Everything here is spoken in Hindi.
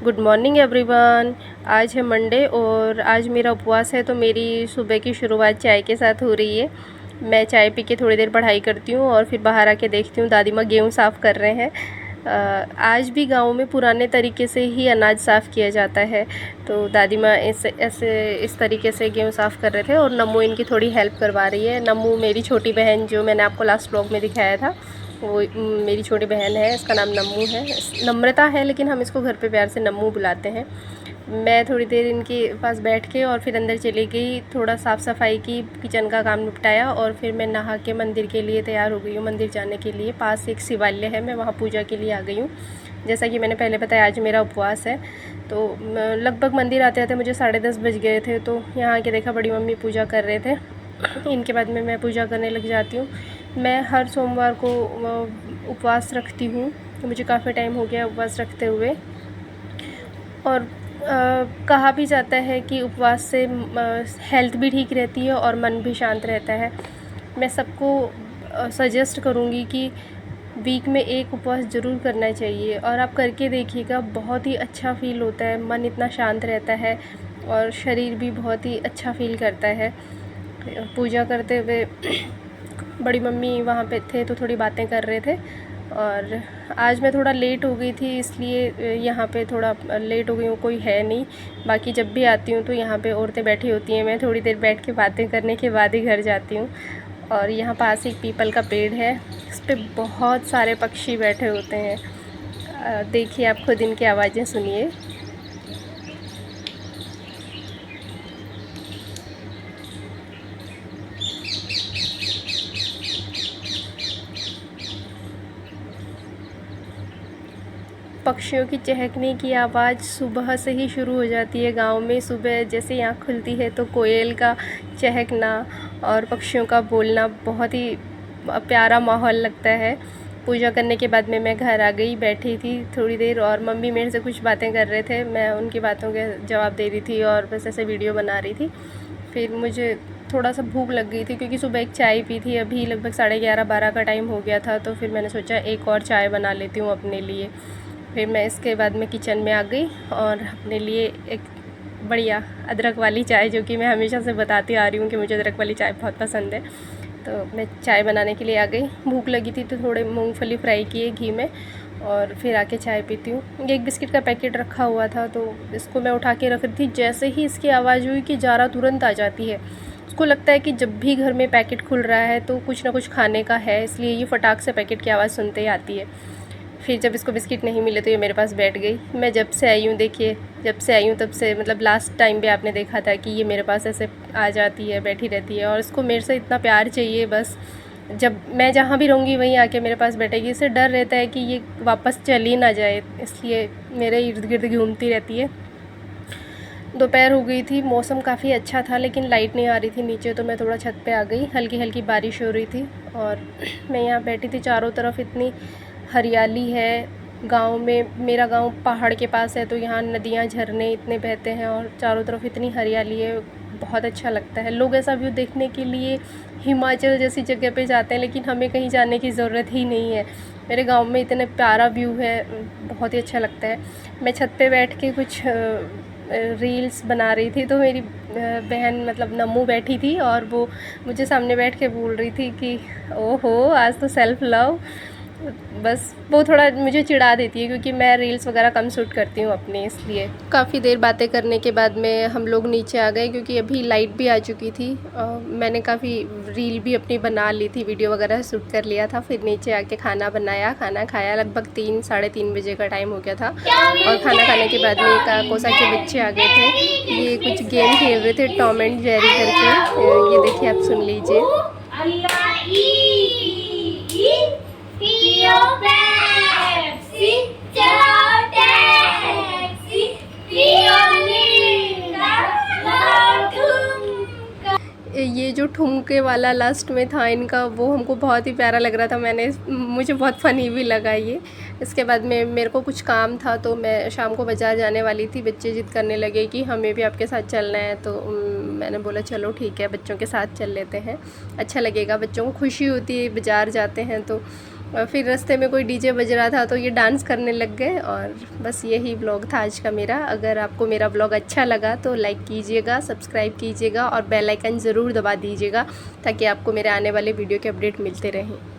Good morning everyone. आज है मंडे और आज मेरा उपवास है, तो मेरी सुबह की शुरुआत चाय के साथ हो रही है। मैं चाय पी के थोड़ी देर पढ़ाई करती हूँ और फिर बाहर आके देखती हूँ दादी माँ गेहूँ साफ़ कर रहे हैं। आज भी गांव में पुराने तरीके से ही अनाज साफ़ किया जाता है, तो दादी माँ इस तरीके से गेहूँ साफ़ कर रहे थे और नम्मू इनकी थोड़ी हेल्प करवा रही है। नम्मू मेरी छोटी बहन, जो मैंने आपको लास्ट व्लॉग में दिखाया था, वो मेरी छोटी बहन है। इसका नाम नम्मू है, नम्रता है, लेकिन हम इसको घर पे प्यार से नम्मू बुलाते हैं। मैं थोड़ी देर इनके पास बैठ के और फिर अंदर चली गई, थोड़ा साफ़ सफाई की, किचन का काम निपटाया और फिर मैं नहा के मंदिर के लिए तैयार हो गई हूँ। मंदिर जाने के लिए पास एक शिवालय है, मैं वहाँ पूजा के लिए आ गई हूँ। जैसा कि मैंने पहले बताया, आज मेरा उपवास है, तो लगभग मंदिर आते आते मुझे 10:30 बज गए थे। तो यहाँ आके देखा बड़ी मम्मी पूजा कर रहे थे। इनके बाद में मैं पूजा करने लग जाती हूँ। मैं हर सोमवार को उपवास रखती हूँ, मुझे काफ़ी टाइम हो गया उपवास रखते हुए। और कहा भी जाता है कि उपवास से हेल्थ भी ठीक रहती है और मन भी शांत रहता है। मैं सबको सजेस्ट करूँगी कि वीक में एक उपवास ज़रूर करना चाहिए और आप करके देखिएगा, बहुत ही अच्छा फ़ील होता है, मन इतना शांत रहता है और शरीर भी बहुत ही अच्छा फ़ील करता है। पूजा करते हुए बड़ी मम्मी वहाँ पे थे तो थोड़ी बातें कर रहे थे और आज मैं थोड़ा लेट हो गई थी, इसलिए यहाँ पे थोड़ा लेट हो गई हूँ। कोई है नहीं, बाकी जब भी आती हूँ तो यहाँ पे औरतें बैठी होती हैं, मैं थोड़ी देर बैठ के बातें करने के बाद ही घर जाती हूँ। और यहाँ पास एक पीपल का पेड़ है, इस पर बहुत सारे पक्षी बैठे होते हैं। देखिए, आप खुद इनकी आवाज़ें सुनिए। पक्षियों की चहकने की आवाज़ सुबह से ही शुरू हो जाती है गांव में। सुबह जैसे आँख खुलती है तो कोयल का चहकना और पक्षियों का बोलना बहुत ही प्यारा माहौल लगता है। पूजा करने के बाद में मैं घर आ गई, बैठी थी थोड़ी देर और मम्मी मेरे से कुछ बातें कर रहे थे, मैं उनकी बातों के जवाब दे रही थी और बस ऐसे वीडियो बना रही थी। फिर मुझे थोड़ा सा भूख लग गई थी क्योंकि सुबह एक चाय पी थी, अभी लगभग 11:30-12 का टाइम हो गया था, तो फिर मैंने सोचा एक और चाय बना लेती हूँ अपने लिए। फिर मैं इसके बाद में किचन में आ गई और अपने लिए एक बढ़िया अदरक वाली चाय, जो कि मैं हमेशा से बताती आ रही हूँ कि मुझे अदरक वाली चाय बहुत पसंद है, तो मैं चाय बनाने के लिए आ गई। भूख लगी थी तो थोड़े मूंगफली फ्राई किए घी में और फिर आके चाय पीती हूँ। एक बिस्किट का पैकेट रखा हुआ था तो इसको मैं उठा के रख रही थी, जैसे ही इसकी आवाज़ हुई कि जारा तुरंत आ जाती है। उसको लगता है कि जब भी घर में पैकेट खुल रहा है तो कुछ ना कुछ खाने का है, इसलिए ये फटाक से पैकेट की आवाज़ सुनते ही आती है। फिर जब इसको बिस्किट नहीं मिले तो ये मेरे पास बैठ गई। मैं जब से आई हूँ, देखिए जब से आई हूँ तब से, मतलब लास्ट टाइम भी आपने देखा था कि ये मेरे पास ऐसे आ जाती है, बैठी रहती है और इसको मेरे से इतना प्यार चाहिए। बस जब मैं जहाँ भी रहूँगी वहीं आके मेरे पास बैठेगी। इसे डर रहता है कि ये वापस चली ना जाए, इसलिए मेरे इर्द गिर्द घूमती रहती है। दोपहर हो गई थी, मौसम काफ़ी अच्छा था लेकिन लाइट नहीं आ रही थी नीचे, तो मैं थोड़ा छत पे आ गई। हल्की हल्की बारिश हो रही थी और मैं यहाँ बैठी थी। चारों तरफ इतनी हरियाली है गांव में। मेरा गांव पहाड़ के पास है, तो यहाँ नदियाँ झरने इतने बहते हैं और चारों तरफ इतनी हरियाली है, बहुत अच्छा लगता है। लोग ऐसा व्यू देखने के लिए हिमाचल जैसी जगह पे जाते हैं, लेकिन हमें कहीं जाने की ज़रूरत ही नहीं है। मेरे गांव में इतने प्यारा व्यू है, बहुत ही अच्छा लगता है। मैं छत पे बैठ के कुछ रील्स बना रही थी, तो मेरी बहन मतलब नम्मू बैठी थी और वो मुझे सामने बैठ के बोल रही थी कि ओहो आज तो सेल्फ़ लव। बस वो थोड़ा मुझे चिढ़ा देती है क्योंकि मैं रील्स वगैरह कम शूट करती हूँ अपने, इसलिए। काफ़ी देर बातें करने के बाद में हम लोग नीचे आ गए क्योंकि अभी लाइट भी आ चुकी थी। मैंने काफ़ी रील भी अपनी बना ली थी, वीडियो वगैरह शूट कर लिया था। फिर नीचे आके खाना बनाया, खाना खाया। लगभग 3-3:30 बजे का टाइम हो गया था और खाना खाने के बाद में कोसा के बच्चे आ गए थे। ये कुछ गेम खेल रहे थे, टॉम एंड जेरी करके। ये देखिए, आप सुन लीजिए। ये जो ठुमके वाला लास्ट में था इनका, वो हमको बहुत ही प्यारा लग रहा था। मुझे बहुत फ़नी भी लगा ये। इसके बाद में मेरे को कुछ काम था, तो मैं शाम को बाज़ार जाने वाली थी। बच्चे ज़िद करने लगे कि हमें भी आपके साथ चलना है, तो मैंने बोला चलो ठीक है, बच्चों के साथ चल लेते हैं, अच्छा लगेगा, बच्चों को खुशी होती है बाज़ार जाते हैं तो। और फिर रास्ते में कोई डीजे बज रहा था तो ये डांस करने लग गए। और बस यही व्लॉग था आज का मेरा। अगर आपको मेरा व्लॉग अच्छा लगा तो लाइक कीजिएगा, सब्सक्राइब कीजिएगा और बेल आइकन ज़रूर दबा दीजिएगा ताकि आपको मेरे आने वाले वीडियो के अपडेट मिलते रहें।